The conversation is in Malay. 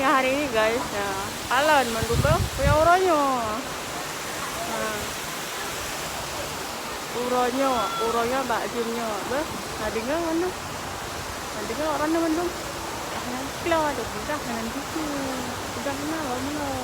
ya hari ini guys ya. Alan menduga punya uronyo. Nah, uronyo Mbak Jimnya. Bah, nadinga mana? Nadinga orang na mendung. Nanti lah ada budak nanti tu. Budak mana belum.